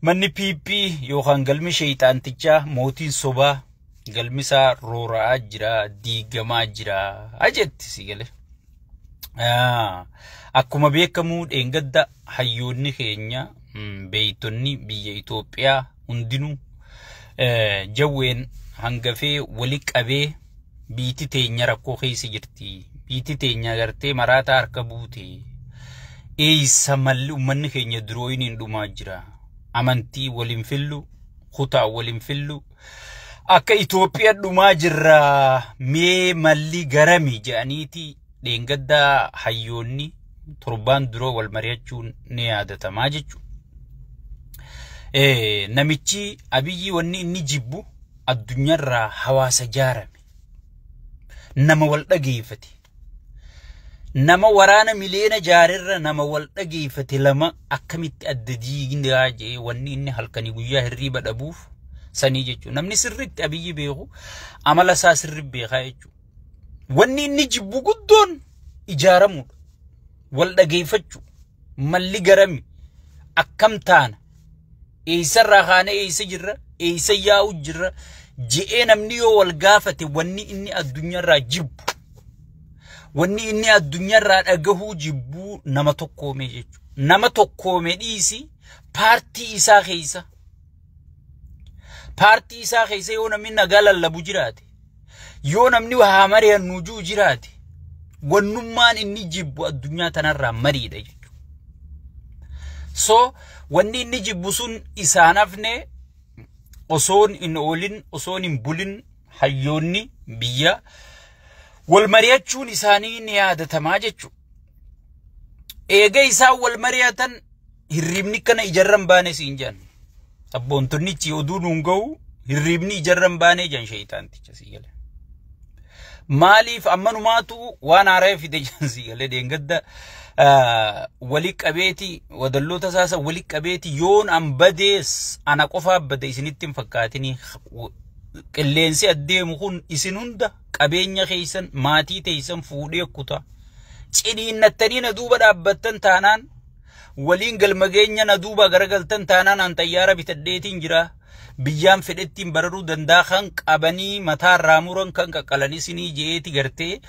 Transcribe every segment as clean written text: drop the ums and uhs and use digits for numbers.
manni piippii yookaan galmi sheeyxaantichaa mootiin sobaa galmisaa rooraa jira diigamaa jira ajetti si gale. Akkuma beekamu dheengadda hayyoonni keenya beeytonni biyya Itoophiyaa hundinuu jawween hangafee wali qabee biiti teenya rakkoo keessa jirti. Biiti teenya gartee maraataa harka buute. Eessa malli ummanni keenya durooyin dhumaa jira. Amantii waliin fillu, kutaa waliin fillu. Akka Itoophiyaa dhumaa jirra mee malli garami jedhaniiti dheengadda hayyoonni torbaan duroo wal mari'achuun ni yaadatamaa jechuudha. Namichi Abiyyi wanni inni jibbu addunyaarraa hawaasa jaarame. Nama wal dhageeffate. Nama waraana miliyoona jaarirra nama wal dhageeffate lama akkamitti adda diiginaa jee wanni inni halkanii guyyaa hirriba dhabuuf sanii jechuudha. Namni sirriitti Abiyyi beeku amala isaa sirrii beekaa jechuudha. Wanni inni jibbu guddoon ijaaramudha. Wal dhageeffachuu malli garami akkam taana eessarraa kaane eessa jirra eessa yaa'u jirra je'ee namni yoo wal gaafate wanni inni addunyaarraa jibbu wanni inni addunyaarraa dhagahuu jibbu nama tokkoome jechuudha. Nama tokkoome dhiisi paartii isaa keessa yoo namni nagaa lallabu jiraate yoo namni waa mari'annu juu jiraate wannummaan inni jibbu addunyaa tanarraa mariidha jechuudha. So wanni inni jibbu sun isaanafne osoon in oolin osoon in bulin hayyoonni biyya wal mari'achuun isaanii ni yaadatamaa jechuudha. Eega isaan wal mari'atan hirribni kana ijarran baane siin jedhan. Sabboontonni oduu nuun ga'u hirribni ijarran baane jedhan sheeyxaanticha si gale. Maaliif ammanumaatu waan haaraa fide jedhan si gale dheengadda wali qabeeti wadalloota saasa wali qabeeti yoon an badees ana qofaa bade isinitti hin fakkaatini qilleensi addeemu kun isin hunda qabeenya keessan maatii teessan fuudhee kutaa cidhiinnattanii na duuba dhaabbattan taanaan waliin galmageenya na duuba garagaltan taanaan an xayyaara bitadheetiin jira biyyaan fedhettiin bararuu danda'a kan qabanii mataa raamuran kan qaqqalanii sinii jeeti gartee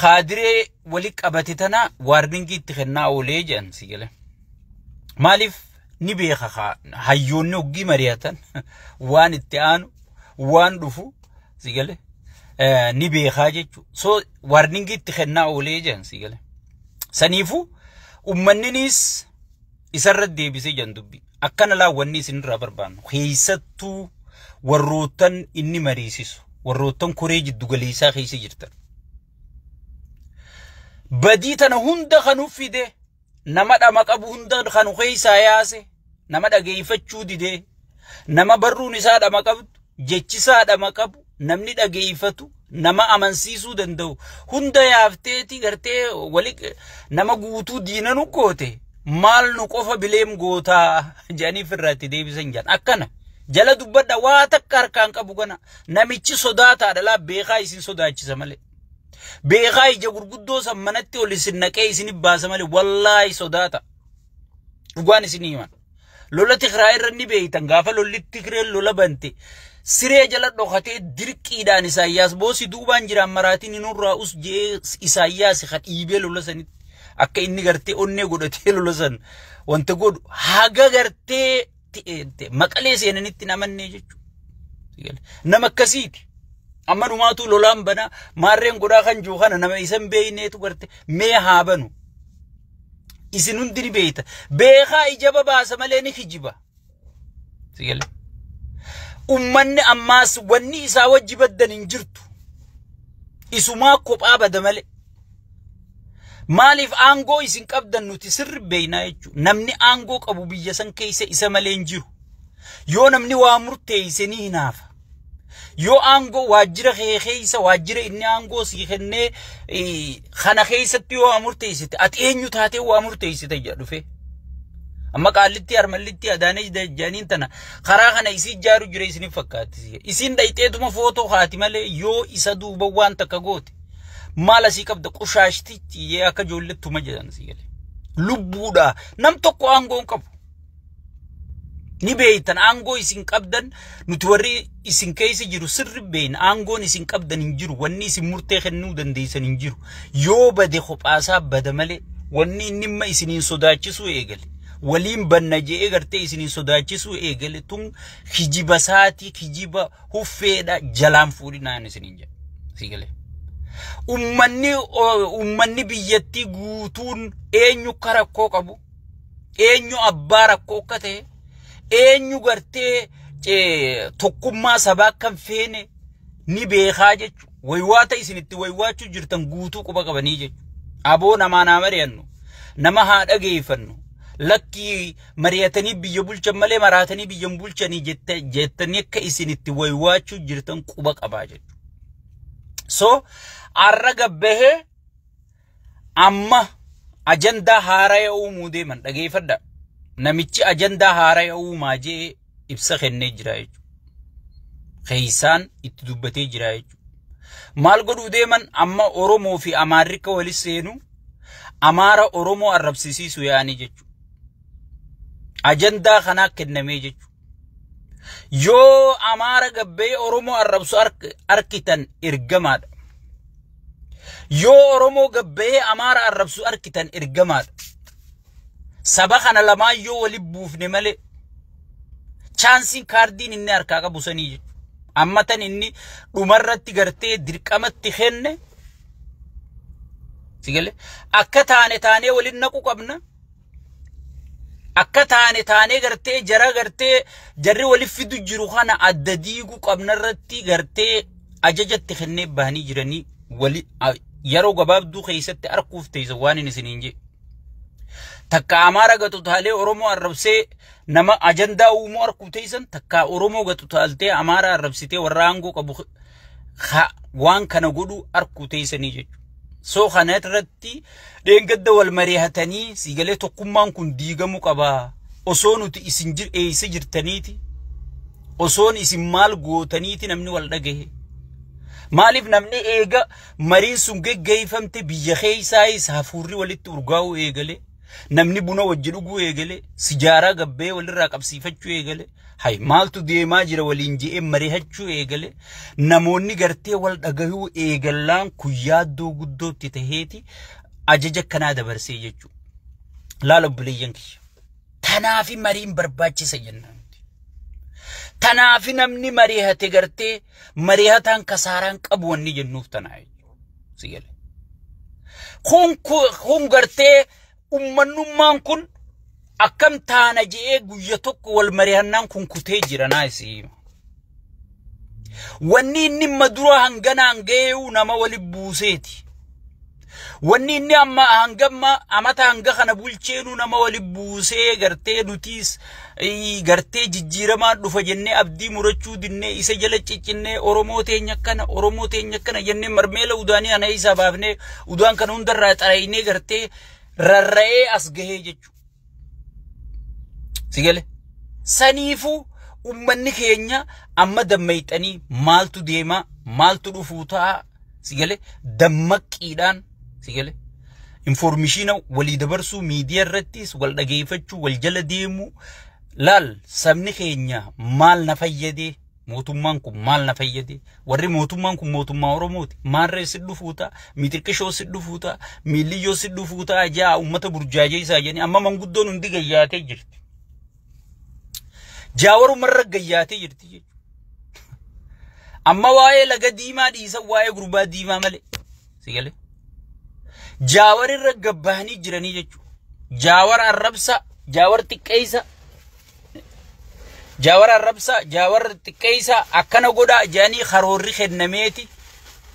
khaadiree wali qabate tana warningi itti kennaa oolee jedhan si gale. Maaliif ni beeka hayyoonni hoggii mari'atan waan itti aanu waan dhufu si gale ni beekaa jechuudha. So warningi itti kennaa oolee jedhan si gale. Saniifu ummanninis isarra deebisee jedhan dubbii. Akkana laawwanni isinirraa barbaannu keessattuu warrootan inni mariisisu warrootan koree jiddu galeessaa keessa jirtan. Badii tana hunda kan fide nama dhama qabu hunda kan keessaa yaase nama dhageeffachuu dide nama barruun isaa dhama qabu jechisaa dhama qabu namni dhageeffatu nama amansiisuu danda'u hunda yaafteeti gartee wali nama guutuu diinanu goote. Maal nu qofa bileem gootaa jedhaniif irratti deebisan jedhan akkana jala dubbadha waa takka harkaan qabu kana namichi sodaataadha laa beekaa isin sodaachisa malee beekaa ija gurguddoo san manatti ol isin naqee isin baasa malee wallaahi sodaata dhugaan isin himan lola Tigraay irra ni beeytan gaafa lolli Tigree lola bante siree jala dhokatee dirqiidhaan Isaayyaas boosi duubaan jiraan maraatiin inurraa us jee Isaayyaas kan dhiibee lola sanitti akka inni gartee onnee godhatee lolasan wanta godhu haga gartee maqalee seenanitti namanne jechuudha. Nama akkasiiti. Amma dhumaatu lolaan bana maarreen godhaa kan jiru kana nama isan beeyneetu gartee mee haa banu. Isin hundi ni beeyta. Beekaa ijaba baasa malee ni hijiba. Ummanni ammaas wanni isaa wajji baddan hin jirtu. Isumaa kophaa bada malee. Maaliif aangoo isin qabdan nuti sirri beeynaa jechuudha. Namni aangoo qabu biyya san keessa isa malee hin jiru. Yoo namni waa murteesse ni hinaafa. Yoo aangoo waajjira keessa waajjira inni aangoo si kennee kana keessatti yoo waa murteessite ati eenyu taatee waa murteessite jedha dhufe. Amma qaallitti harmallitti Adaanesh Dajjaaniin tana karaa kana isii ijaaru jira isiniif fakkaatti. Isin dhayxeetuma footoo haati malee yoo isa duuba waan takka goote. Maala si qabda qushaashtichi yee akka ijoollettuma jedhan si gale. Lubbuudha nam tokko aangoon qabu. ni beeytan aangoo isin qabdan nuti warri isin keessa jiru sirri beeyin aangoon isin qabdan hin jiru wanni isin murtee kennuu dandeessan hin jiru yoo bade kophaasaa bada malee wanni innimma isiniin sodaachisu eegale waliin banna jee gartee isiniin sodaachisu eegale tun kijiba saati kijiba huffeedha jalaan fuudhinaan isiniin jedha sigale ummanni biyyattii guutuun eenyu karakkoo qabu eenyu abbaa rakkoo akka ta'e eenyu gartee tokkummaa sabaa kan feene ni beekaa jechu waywaata isinitti waywaachuu jirtan guutuu quba qabanii jechu aboo namaa naa mari'annu nama haa dhageeffannu lakki mari'atanii biyya bulchan malee maraatanii biyyan bulchanii jettanii akka isinitti waywaachuu jirtan quba qabaa jechu so arra gabbahee amma ajandaa haaraa uumuu deeman dhageeffadha namichi ajandaa haaraa uumaa jee ibsa kennee jira jechuudha. Keeysaan itti dubbatee jira jechuudha. Maal godhuu deeman amma Oromoo fi Amaarika walis seenu Amaara Oromoo arrabsiisuu yaanii jechuudha. Ajandaa kanaa kennamee jechuudha. Yoo Amaara gabbee Oromoo arrabsu arkitan ergamaadha. Yoo Oromoo gabbee Amaara arrabsu arkitan ergamaadha. Saba kana lamaan yoo wali buufne malee chaansiin kaardiin inni harkaa qabu sanii jechuudha. Ammatan inni dhumarratti gartee dirqamatti kenne sigale akka taane waliin naqu qabna akka taane gartee jara gartee jarri waliif fidu jiru kana adda diigu qabnarratti gartee ajajatti kennee bahanii jiranii wali yeroo gabaabduu keessatti arkuuf teessa waan inni isiniin jedhe takka Amaara gatu taalee Oromoo arrabsee nama ajandaa uumuu arku teessan takka Oromoo gatu taaltee Amaara arrabsitee warra aangoo qabu waan kana godhu arku teessanii jechuudha. So kana irratti dheengadda wal mari'atanii sigalee tokkummaan kun diigamuu qaba. Osoo nuti isin eessa jirtaniiti osoon isin maal gootaniiti namni wal dhagahe. Maaliif namni eega mariin sun geggeeffamte biyya keessaa hafuurri walitti urgaa'uu eegale. Namni buna wajji dhuguu eegale sijaaraa gabbee walirraa qabsiifachuu eegale hay maaltu deemaa jira waliin je'ee mari'achuu eegale namoonni gartee wal dhagahuu eegallaan kuyyaaddoo guddootti taheeti ajaja kanaa dabarsee jechuudha. Laala obboleeyyan kiyya tanaafi mariin barbaachisa jennaan tanaafi namni mari'ate gartee mari'ataan kasaaraan qabu wanni jennuuf tanaa sigale kun gartee ummannummaan kun akkam taana jee guyya tokko wal mari'annaan kun kutee jira naasi wanni inni madura hanganaan geeyu nama wali buuseeti wanni inni amma hangamma amata hanga kana bulcheenu nama wali buusee gartee nutiis gartee jijjiiramaa dhufa jennee abdii murachuu dinnee isa jala ciccinnee Oromoo teenya kana jennee marmeela udaanii ana isa baafnee udaan kana hundarraa xaraynee gartee rarra'ee as gahee jechuudha. Sigale saniifu ummanni keenya amma dammayxanii maaltu deema maaltu dhufuu ta'a sigale dammaqiidhaan sigale informationa walii dabarsuu miidiyaa irrattis wal dhageeffachuu wal jala deemu laal sabni keenya maal na fayyade mootummaan kun maal na fayyade warri mootummaan kun mootummaa Oromooti maarree siddu fuuta mitirqishoo siddu fuuta miiliyyoo siddu fuuta ajaa ummata burjaajee isaa jeni amma manguddoon hundi gayyaatee jirti jaawaru marra gayyaatee jirti jechuudha amma waa'ee laga diimaa dhiisa waa'ee gurbaa diimaa malee sigale jaawar irra gabbahanii jiranii jechuudha jaawar arrabsa jaawar xiqqeessa Jawar arrabsa jawar xiqqeessa akkana godha jaanii kharoorri kennameeti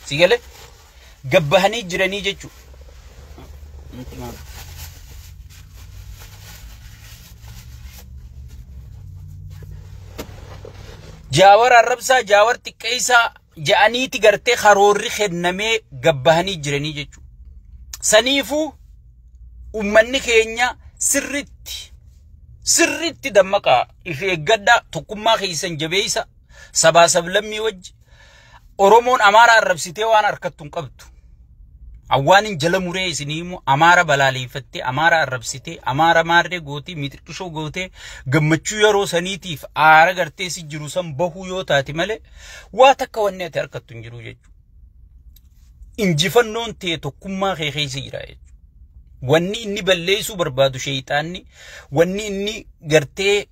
sigale gabbahanii jiranii jechuudha. Jawar arrabsa jawar xiqqeessa jaaniiti gartee kharoorri kennamee gabbahanii jiranii jechuudha. Saniifu ummanni keenya sirritti dammaqa ife gadda tokkummaa keessan jabeessa sabaa sablammii wajji Oromoon Amaara arrabsitee waan harkattuun qabdu awwaanin jala muree isiniimu amaara balaaleeffattee amaara arrabsitee amaara maarree gootee mixiqishoo gootee gammachuu yeroo saniitiif aara gartee si jiru san bahuu yoo taate malee waa takka wanni ati harkattu hin jiru jechuudha. Injifannoon ta'e tokkummaa kee keessa jira jechuudha. Wanni inni balleessuu barbaadu sheeyxaanni, wanni inni gartee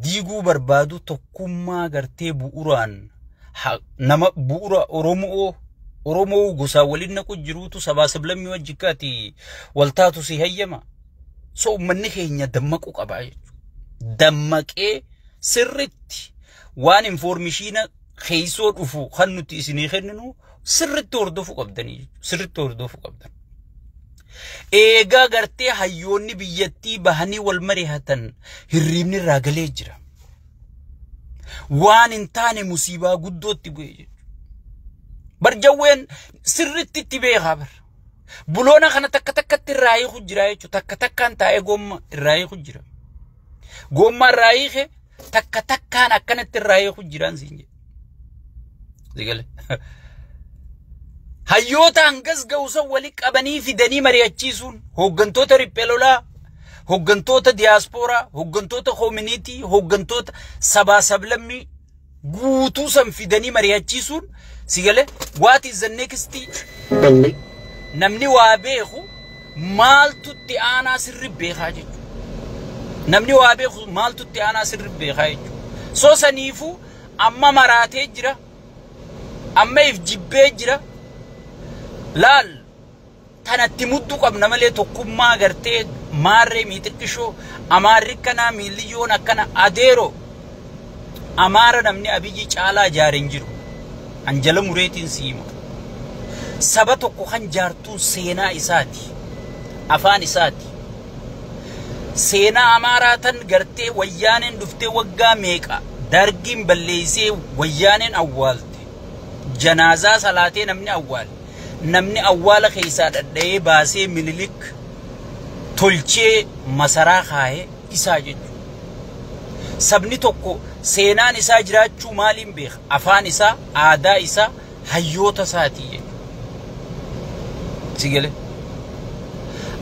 diiguu barbaadu tokkummaa gartee bu'uraan nama bu'ura Oromoo gosa waliin naqu jiruutu sabaa sablammii wajjikaati waltaatu si hayyama. So uummanni keenya dammaquu qaba jechuudha. Dammaqee sirritti waan informeeshina keessoo dhufu kan nuti isinii kenninu sirritti hordofuu qabdanii jechuudha. Sirritti hordofuu qabdan. Eegaa gartee hayyoonni biyyattii bahanii wal mari'atan hirriibni irraa galee jira. Waan hin taane musiibaa guddootti bu'e jechuudha. Barjawween sirritti itti beekaa bar. Buloona kana takka takkatti irraa hiiku jira jechuudha. Takka takkaan taa'ee gomma irraa hiiku jira. Gomma irraa hiike takka takkaan akkanatti irraa hiiku jiraan siin jedhe. Sigale. Hayyoota hangas ga'uusan walii qabanii fidanii mari'achiisuun hooggantoota riphee lolaa, hooggantoota diyaaspooraa, hooggantoota koomunitii, hooggantoota sabaa sablammii guutuu san fidanii mari'achiisuun sigale. What is the next stage? Namni waa beeku maaltutti aanaa sirri beekaa jechuudha. Namni waa beeku maaltutti aanaa sirri beekaa jechuudha. So saniifuu amma maraatee jira, amma if jibbee jira. Laal tanatti muddu qabna malee tokkummaa gartee maarree mixiqishoo amaarri kanaa miiliyyoon akkana adeero amaara namni abiyyi caalaa jaaren jiru. Anjala mureetiin siima. Saba tokko kan jaartuun seenaa isaati. Afaan isaati. Seenaa amaaraa tan gartee wayyaaneen dhuftee waggaa meeqa dargiin balleessee wayyaaneen awwaalte. Janaazaa salaatee namni awwaale. Namni awwaala keessaa dhadha'ee baasee Minilik tolchee masaraa kaa'ee isaa jechuudha. Sabni tokko seenaan isaa jiraachuu maaliin beeka? Afaan isaa, aadaa isaa, hayyoota isaatii jechuudha. Sigale.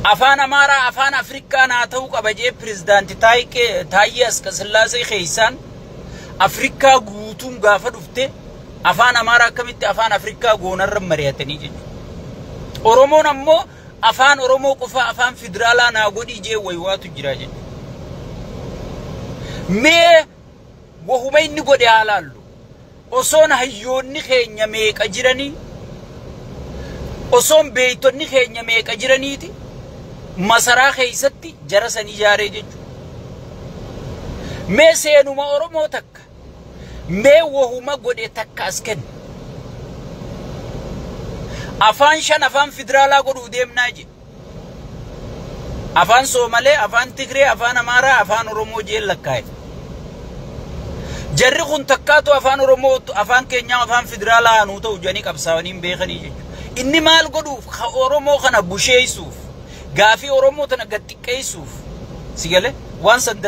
Afaan Amaaraa, afaan Afrikaa naa ta'uu qaba jee pirezidaantii Taayyee Asqasillaasee keessaan Afrikaa guutuun gaafa dhufte afaan Amaaraa akkamitti afaan Afrikaa goonarra mari'atanii jechuudha. Oromoon ammoo afaan Oromoo qofa afaan federaalaa naa godhii jee waywaatu jira jechuudha. Mee wahuma inni godhe haalaallu osoon hayyoonni keenya meeqa jiranii, osoon beeytonni keenya meeqa jiraniiti masaraa keessatti jara san ijaaree jechuudha. Mee seenuma Oromoo takka mee wahuma godhe takka as kenna. Afaan shan afaan federaalaa godhuu deemnaa je. Afaan Soomalee, afaan Tigree, afaan Amaaraa, afaan Oromoo jeen lakkaa'e. Jarri kun takkaatu afaan Oromoo, afaan Keenyaa, afaan federaalaa anuu ta'u jedhanii qabsaa'anii beekanii jechuudha. Inni maal godhuuf? Oromoo kana busheessuuf, gaafii Oromoo tana gad xiqqeessuuf. Sigale waan san